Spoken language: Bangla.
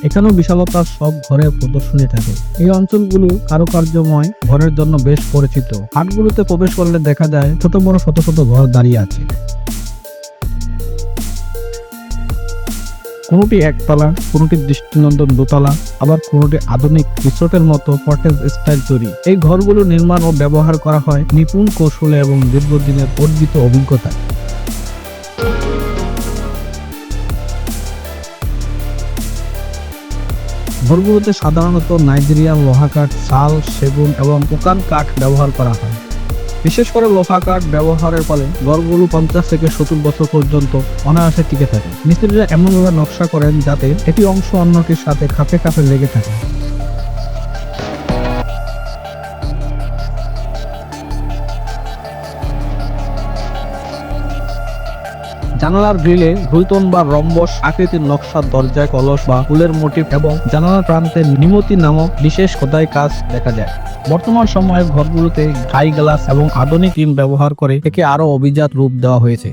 এখানেও বিশালতার সব ঘরের প্রদর্শনী থাকে। এই অঞ্চলগুলো কারুকার্যময় ঘরের জন্য বেশ পরিচিত। হাটগুলোতে প্রবেশ করলে দেখা যায় ছোট বড় শত শত ঘর দাঁড়িয়ে আছে। কোনোটি একতলা, কোনোটি দৃষ্টিনন্দন দোতলা, আবার কোনোটি আধুনিক রিসোর্টের মতো কটেজ স্টাইল তৈরি। এই ঘরগুলো নির্মাণ ও ব্যবহার করা হয় নিপুণ কৌশলে এবং দীর্ঘদিনের অর্জিত অভিজ্ঞতায়। ঘরগুলোতে সাধারণত নাইজেরিয়ান লোহা কাঠ, শাল, সেগুন এবং ওকান কাঠ ব্যবহার করা হয়। বিশেষ করে লোহা কাঠ ব্যবহারের ফলে ঘরগুলো 50 থেকে 70 বছর পর্যন্ত অনায়াসে টিকে থাকে। মিস্ত্রিরা এমনভাবে নকশা করেন যাতে একটি অংশ অন্যটির সাথে খাপে খাপে লেগে থাকে। জানালার গ্রিলে ঘুলতন বা রম্বস আকৃতির নকশার দরজায় কলস বা ফুলের মোটিফ এবং জানালার প্রান্তে নিমতি নামক বিশেষ খোদাই কাজ দেখা যায়। বর্তমান সময়ে ঘরগুলোতে হাই গ্লাস এবং আধুনিক টিন ব্যবহার করে একে আরো অভিজাত রূপ দেওয়া হয়েছে।